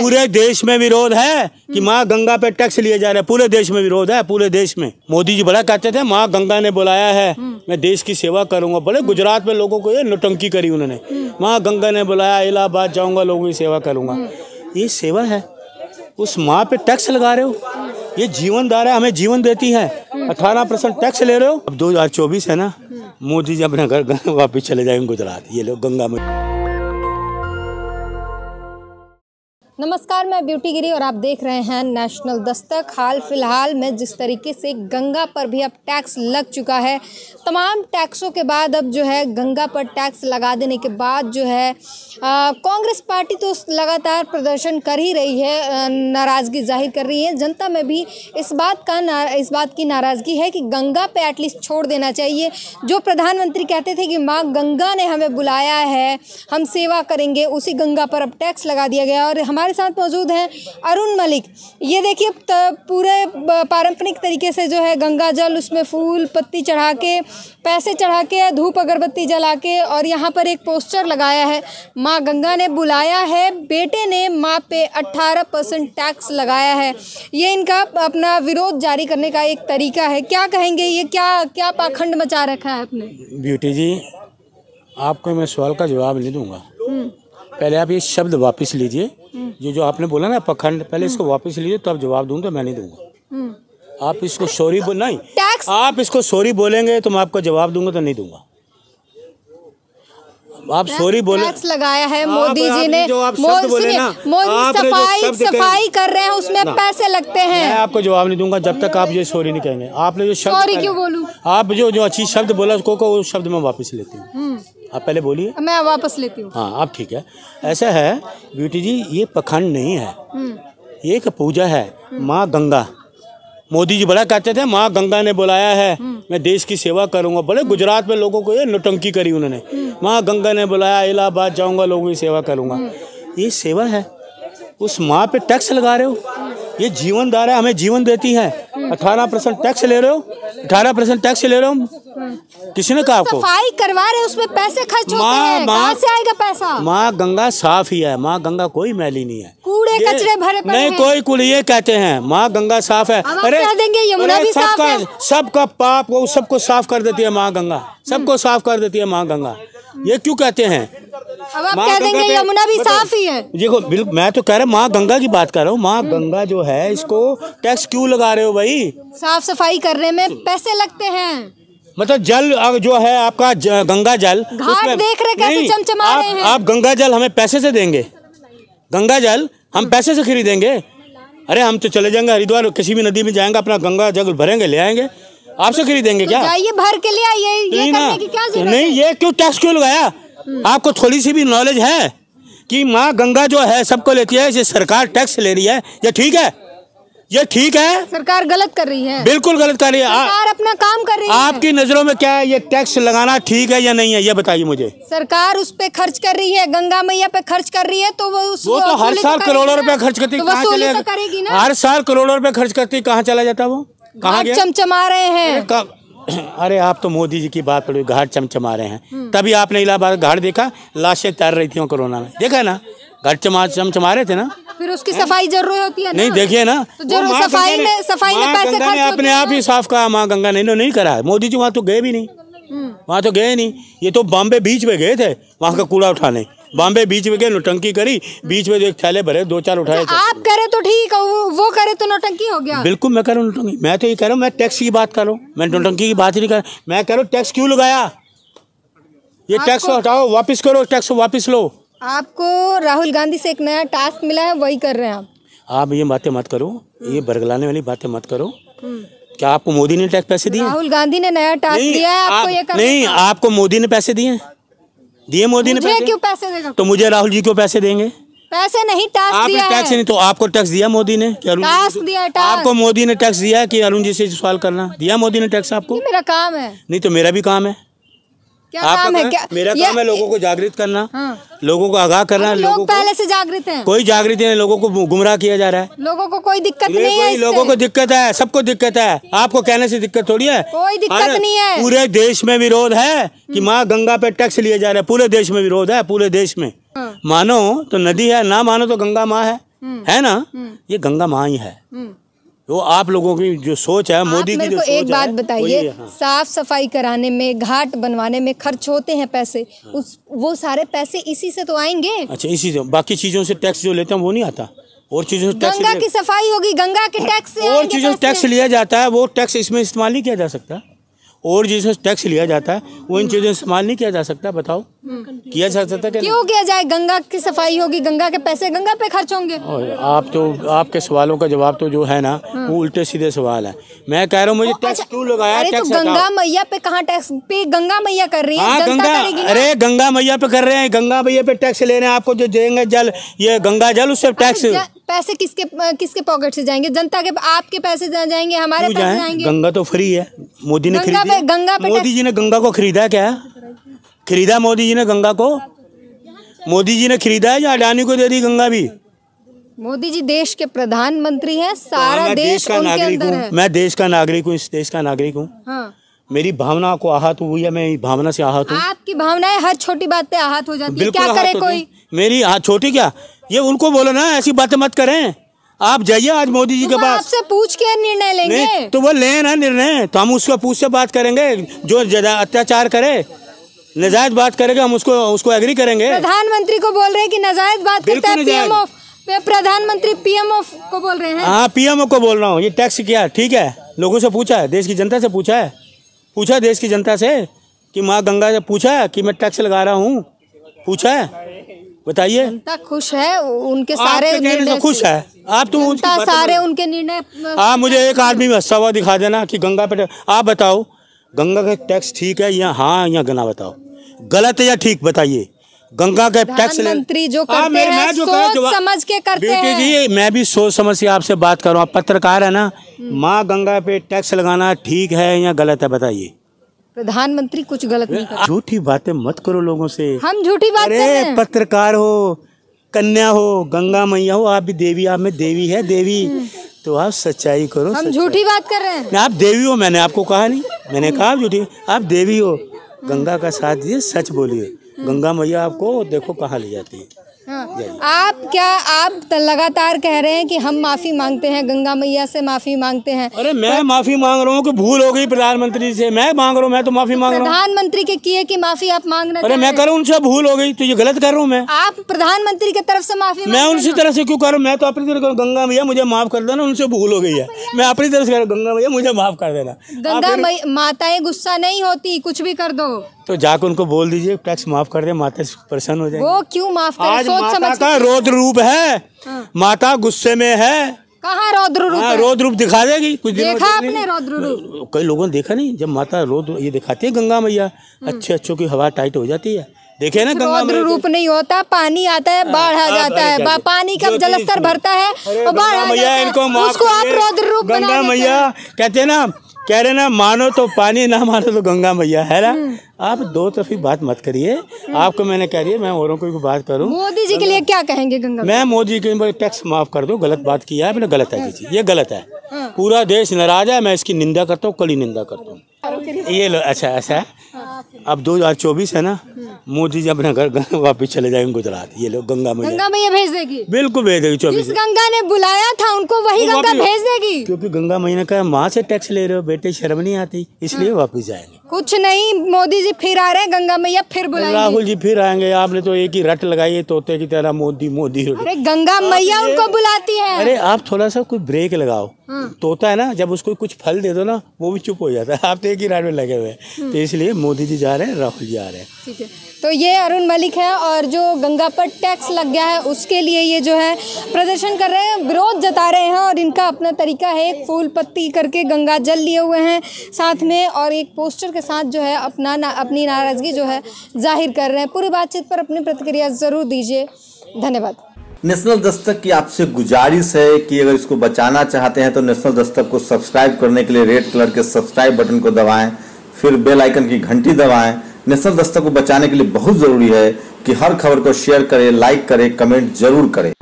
पूरे देश में विरोध है कि माँ गंगा पे टैक्स लिए जा रहे हैं। पूरे देश में विरोध है, पूरे देश में। मोदी जी बड़ा कहते थे माँ गंगा ने बुलाया है, मैं देश की सेवा करूंगा। बड़े गुजरात में लोगों को ये नौटंकी करी उन्होंने, माँ गंगा ने बुलाया, इलाहाबाद जाऊंगा, लोगों की सेवा करूंगा। ये सेवा है? उस माँ पे टैक्स लगा रहे हो। ये जीवनदार है, हमें जीवन देती है। 18% टैक्स ले रहे हो। अब 2024 है ना, मोदी जी अपने घर वापस चले जाएंगे गुजरात। ये लोग गंगा में। नमस्कार, मैं ब्यूटी गिरी और आप देख रहे हैं नेशनल दस्तक। हाल फिलहाल में जिस तरीके से गंगा पर भी अब टैक्स लग चुका है, तमाम टैक्सों के बाद अब जो है गंगा पर टैक्स लगा देने के बाद जो है कांग्रेस पार्टी तो लगातार प्रदर्शन कर ही रही है, नाराज़गी जाहिर कर रही है। जनता में भी इस बात की नाराज़गी है कि गंगा पे एटलीस्ट छोड़ देना चाहिए। जो प्रधानमंत्री कहते थे कि माँ गंगा ने हमें बुलाया है, हम सेवा करेंगे, उसी गंगा पर अब टैक्स लगा दिया गया। और हमारे साथ मौजूद हैं अरुण मलिक। ये देखिए पूरे पारंपरिक तरीके से जो है गंगा जल, उसमें फूल पत्ती चढ़ा के, पैसे चढ़ा के, धूप अगरबत्ती जला के, और यहाँ पर एक पोस्टर लगाया है, माँ गंगा ने बुलाया है, बेटे ने माँ पे 18% टैक्स लगाया है। ये इनका अपना विरोध जारी करने का एक तरीका है। क्या कहेंगे, ये क्या पाखंड मचा रखा है आपने? ब्यूटी जी, आपको मैं सवाल का जवाब नहीं दूंगा। पहले आप ये शब्द वापस लीजिए, जो आपने बोला ना पखंड, पहले इसको वापस लीजिए तब जवाब दूंगा। मैं नहीं दूंगा। आप इसको सॉरी नहीं, आप इसको सॉरी बोलेंगे तो मैं आपको जवाब दूंगा, तो नहीं दूंगा। आप सॉरी बोले, टैक्स लगाया है मोदी जी ने, जो आप शब्द बोले ना, मोदी सफाई कर रहे हैं, उसमें पैसे लगते हैं। मैं आपको जवाब नहीं दूंगा जब तक आप ये सॉरी नहीं कहेंगे। आपने जो शब्द, सॉरी क्यों बोलूं? आप जो अच्छी शब्द बोला उसको वो शब्द मैं वापस लेती हूँ। आप पहले बोलिए। मैं वापस लेती हूँ। हाँ, आप ठीक है। ऐसा है ब्यूटी जी, ये पखंड नहीं है, ये एक पूजा है। माँ गंगा, मोदी जी बड़ा कहते थे माँ गंगा ने बुलाया है, मैं देश की सेवा करूंगा। बड़े गुजरात में लोगों को ये नौटंकी करी उन्होंने, माँ गंगा ने बुलाया, इलाहाबाद जाऊंगा, लोगों की सेवा करूंगा। ये सेवा है? उस माँ पे टैक्स लगा रहे हो। ये जीवनदार है, हमें जीवन देती है। 18% टैक्स ले रहे हो, 18% टैक्स ले रहे हो। किसी ने कहा आपको? सफाई करवा रहे हैं, उसमें पैसे खर्च होते हैं, कहाँ से आएगा पैसा? माँ गंगा साफ ही है, माँ गंगा कोई मैली नहीं है। कूड़े कचरे भरे पड़े नहीं, कोई कूड़े, ये कहते हैं माँ गंगा साफ है। अरे कह देंगे यमुना भी साफ है। सबका पाप वो सबको साफ कर देती है माँ गंगा, सबको साफ कर देती है माँ गंगा। ये क्यों कहते हैं? अब आप कह देंगे यमुना भी साफ ही है। देखो, बिल्कुल मैं तो कह रहा हूँ माँ गंगा की बात कर रहा हूँ। माँ गंगा जो है, इसको टैक्स क्यों लगा रहे हो भाई? साफ सफाई करने में पैसे लगते हैं। मतलब जल जो है आपका गंगा जल, घाट देख रहे कैसे चमचमा रहे हैं। आप गंगा जल हमें पैसे से देंगे? गंगा जल हम पैसे से खरीदेंगे? अरे हम तो चले जाएंगे हरिद्वार, किसी भी नदी में जाएंगे, अपना गंगा जल भरेंगे, ले आएंगे। आपसे खरीदेंगे क्या? जाइए भर के ले आइए, ये करने की क्या जरूरत है? नहीं, ये क्यों टैक्स क्यों लगाया? आपको थोड़ी सी भी नॉलेज है कि माँ गंगा जो है सबको लेती है, ये सरकार टैक्स ले रही है, ये ठीक है? ये ठीक है? सरकार गलत कर रही है। बिल्कुल गलत कर रही है। सरकार अपना काम कर रही है। आपकी नजरों में क्या है, ये टैक्स लगाना ठीक है या नहीं है, ये बताइए मुझे। सरकार उस पे खर्च कर रही है, गंगा मैया पे खर्च कर रही है, तो वो तो हर साल करोड़ों रुपए खर्च करती है, कहाँ चले करेगी ना? हर साल करोड़ों रुपए खर्च करती, कहाँ चला जाता वो? कहाँ चमचमा रहे हैं? अरे आप तो मोदी जी की बात करो, घाट चमचमा रहे हैं। तभी आपने इलाहाबाद घाट देखा, लाशें तैर रही थी कोरोना में, देखा ना? घाट चमचमा रहे थे ना। फिर उसकी सफाई जरूरी होती है ना? नहीं, देखिए ना, तो सफाई में पैसे खर्च अपने आप ही साफ कहा। माँ गंगा ने नहीं करा। मोदी जी वहाँ तो गए भी नहीं, वहाँ तो गए नहीं। ये तो बॉम्बे बीच में गए थे वहाँ का कूड़ा उठाने। बॉम्बे बीच में गए, नौटंकी करी, बीच में एक थैले भरे, 2-4 उठाए। आप करे तो ठीक है, वो करे तो नौटंकी हो गया। बिल्कुल मैं कह रहा हूँ नौटंकी। मैं तो ये कह रहा हूँ, मैं टैक्स की बात कर रहा हूँ, मैं नौटंकी की बात ही नहीं कर रहा। मैं कह रहा हूँ टैक्स क्यों लगाया? ये टैक्स हटाओ, वापिस करो, टैक्स वापिस लो। आपको राहुल गांधी से एक नया टास्क मिला है, वही कर रहे हैं आप ये बातें मत करो, ये बरगलाने वाली बातें मत करो। क्या आपको मोदी ने टैक्स पैसे दिए? राहुल गांधी ने नया टास्क दिया है आपको ये करने? नहीं, आपको मोदी ने पैसे दिए? दिए मोदी ने पैसे? क्यों पैसे देगा? तो मुझे राहुल जी क्यों पैसे देंगे? पैसे नहीं, टास्क दिया है। टैक्स नहीं तो आपको टैक्स दिया मोदी ने? टास्क दिया, आपको मोदी ने टैक्स दिया कि अरुण जी से सवाल करना? दिया मोदी ने टैक्स आपको? मेरा काम है। नहीं तो मेरा भी काम है। क्या काम है? क्या मेरा काम है? लोगों को जागृत करना, लोगों को आगाह करना। लोग पहले से जागृत हैं। कोई जागृत नहीं, लोगों को गुमराह किया जा रहा है। लोगों को कोई दिक्कत नहीं है। लोगों को दिक्कत है, सबको दिक्कत है। आपको कहने से दिक्कत थोड़ी है। कोई दिक्कत नहीं है। पूरे देश में विरोध है कि माँ गंगा पे टैक्स लिए जा रहे हैं। पूरे देश में विरोध है, पूरे देश में। मानो तो नदी है, ना मानो तो गंगा माँ है। है ना, ये गंगा माँ ही है। तो आप लोगों की जो सोच है, मोदी की जो सोच है, एक बात बताइए, हाँ। साफ सफाई कराने में, घाट बनवाने में खर्च होते हैं पैसे, वो सारे पैसे इसी से तो आएंगे। अच्छा, इसी से बाकी चीजों से टैक्स जो लेते हैं वो नहीं आता, और चीजों से टैक्स, गंगा की सफाई होगी, गंगा के टैक्स से और चीजों से टैक्स लिया जाता है, वो टैक्स इसमें इस्तेमाल नहीं किया जा सकता। और जिसमें टैक्स लिया जाता है वो इन चीज़ों इस्तेमाल नहीं किया जा सकता। बताओ, किया जा सकता है? क्यों किया जाए? गंगा की सफाई होगी, गंगा के पैसे गंगा पे खर्च होंगे। आप तो, आपके सवालों का जवाब तो जो है ना वो उल्टे सीधे सवाल है। मैं कह रहा हूँ मुझे टैक्स क्यों लगाया? अरे तो गंगा मैया पे कहाँ टैक्स पे? गंगा मैया कर रही है, हाँ, जनता करेगी ना। अरे गंगा मैया पे कर रहे हैं, गंगा मैया पे टैक्स ले रहे हैं। आपको जो देंगे जल, ये गंगा जल, उससे टैक्स। पैसे किसके पॉकेट से जाएंगे? जनता के, आपके पैसे जाएंगे, हमारे पैसे जाएंगे। गंगा तो फ्री है, मोदी ने खरीदी। गंगा पे मोदी जी ने गंगा को खरीदा क्या? खरीदा मोदी जी ने गंगा को? मोदी जी ने खरीदा है या अडानी को दे दी गंगा भी? मोदी जी देश के प्रधानमंत्री हैं, सारा देश उनके अंदर है। मैं देश का नागरिक हूँ, इस देश का नागरिक हूँ। हाँ। मेरी भावना को आहत हुई है, मैं भावना से आहत हूँ। आपकी भावनाएं हर छोटी बात पे आहत हो जाती है, क्या करे कोई? मेरी छोटी क्या, ये उनको बोलो ना, ऐसी बातें मत करें। आप जाइए आज मोदी जी के पास, आपसे पूछ के निर्णय लेंगे। तो वो ले ना निर्णय, तो हम उसको पूछ से बात करेंगे। जो ज्यादा अत्याचार करे, नजायज बात करेंगे, हम उसको एग्री करेंगे। प्रधानमंत्री को बोल रहे हैं कि नजायज बात करता है, पीएमओ, प्रधानमंत्री पीएमओ को बोल रहे हैं। हाँ, पीएमओ को बोल रहा हूँ। ये टैक्स क्या ठीक है? लोगों से पूछा है, देश की जनता से पूछा है, पूछा देश की जनता से कि माँ गंगा से पूछा है कि मैं टैक्स लगा रहा हूँ, पूछा है? बताइए। जनता खुश है, उनके सारे निर्णय खुश है। आप तो जनता सारे उनके निर्णय। आप मुझे एक आदमी हंसा हुआ दिखा देना कि गंगा पे, आप बताओ गंगा का टैक्स ठीक है या हाँ या गना, बताओ गलत है या ठीक, बताइए। गंगा का टैक्स मंत्री जो करते हैं सोच समझ के करते हैं। जी, मैं भी सोच समझ के आपसे बात कर रहा हूँ। आप पत्रकार है ना, माँ गंगा पे टैक्स लगाना ठीक है या गलत है, बताइए। प्रधानमंत्री कुछ गलत नहीं कर। झूठी बातें मत करो लोगों से। हम झूठी बात कर रहे हैं। पत्रकार हो, कन्या हो, गंगा मैया हो, आप भी देवी, आप में देवी है, देवी, तो आप सच्चाई करो। हम झूठी बात कर रहे हैं। आप देवी हो, मैंने आपको कहा नहीं, मैंने कहा झूठी। आप देवी हो, गंगा का साथ दिए, सच बोलिए। गंगा मैया आपको देखो कहाँ ले जाती है। हाँ। आप लगातार कह रहे हैं कि हम माफी मांगते हैं, गंगा मैया से माफी मांगते हैं। अरे मैं माफी मांग रहा हूँ कि भूल हो गई प्रधानमंत्री से, मैं मांग रहा हूँ, मैं तो माफी मांग रहा हूँ। प्रधानमंत्री के किए की माफी आप मांगना? अरे मैं करूँ, उनसे भूल हो गई तो ये गलत कर रहा हूँ मैं। आप प्रधानमंत्री की तरफ से माफी? मैं उनसी तरफ से क्यों कर रहा हूँ? मैं तो अपनी तरफ, गंगा मैया मुझे माफ कर देना, उनसे भूल हो गई है, मैं अपनी तरफ से, गंगा मैया मुझे माफ कर देना। गंगा माताएं गुस्सा नहीं होती, कुछ भी कर दो तो जाकर उनको बोल दीजिए टैक्स माफ कर दे, माता प्रसन्न हो जाएगी। वो क्यों माफ करे? आज माता का रौद्र रूप है। हाँ। माता गुस्से में है। कहाँ रौद्र रूप? हाँ, रौद्र रूप दिखा देगी कुछ दिन। देखा आपने रौद्र रूप? कई लोगों ने देखा नहीं, जब माता रौद्र ये दिखाती है गंगा मैया, अच्छों की हवा टाइट हो जाती है। देखे ना, गंगा रौद्र रूप नहीं होता, पानी आता है, बाढ़ आ जाता है, पानी का जलस्तर भरता है और बाढ़ आ जाता है, उसको आप रौद्र रूप बना देते हैं। गंगा मैया कहते हैं ना, कह रहे ना, मानो तो पानी, ना मानो तो गंगा मैया है ना। आप दो तरफी बात मत करिए। आपको मैंने कह रही है, मैं औरों को भी बात करूं। मोदी जी के लिए क्या कहेंगे? गंगा मैं मोदी के लिए टैक्स माफ कर दो, गलत बात किया है, गलत है जी, ये गलत है। पूरा देश नाराज है, मैं इसकी निंदा करता हूँ, कड़ी निंदा करता हूँ। ये लो, अच्छा ऐसा है। अब 2024 है ना, मोदी जी अपने घर वापिस चले जाएंगे गुजरात। ये लोग गंगा मैया भेज देगी, बिल्कुल भेज देगी। 24 गंगा ने बुलाया था उनको, वही गंगा भेज देगी। क्योंकि गंगा मैया ने कहा माँ से टैक्स ले रहे हो बेटे, शर्म नहीं आती, इसलिए वापिस जाएंगे। कुछ नहीं, मोदी जी फिर आ रहे हैं, गंगा मैया फिर बुलाएंगे, राहुल जी फिर आएंगे। आपने तो एक ही रट लगाई है तोते की तरह, मोदी मोदी। अरे गंगा मैया उनको बुलाती है। अरे आप थोड़ा सा कोई ब्रेक लगाओ। तोता है ना, जब उसको कुछ फल दे दो ना, वो भी चुप हो जाता है। आप तो एक ही राड में लगे हुए हैं, तो इसलिए मोदी जी जा रहे हैं, राहुल जी आ रहे हैं। ठीक है, तो ये अरुण मलिक है, और जो गंगा पर टैक्स लग गया है उसके लिए ये जो है प्रदर्शन कर रहे हैं, विरोध जता रहे हैं। और इनका अपना तरीका है, एक फूल पत्ती करके गंगा जल लिए हुए हैं साथ में, और एक पोस्टर के साथ जो है अपनी नाराज़गी जो है जाहिर कर रहे हैं। पूरी बातचीत पर अपनी प्रतिक्रिया ज़रूर दीजिए। धन्यवाद। नेशनल दस्तक की आपसे गुजारिश है कि अगर इसको बचाना चाहते हैं तो नेशनल दस्तक को सब्सक्राइब करने के लिए रेड कलर के सब्सक्राइब बटन को दबाएं, फिर बेल आइकन की घंटी दबाएं। नेशनल दस्तक को बचाने के लिए बहुत जरूरी है कि हर खबर को शेयर करें, लाइक करें, कमेंट जरूर करें।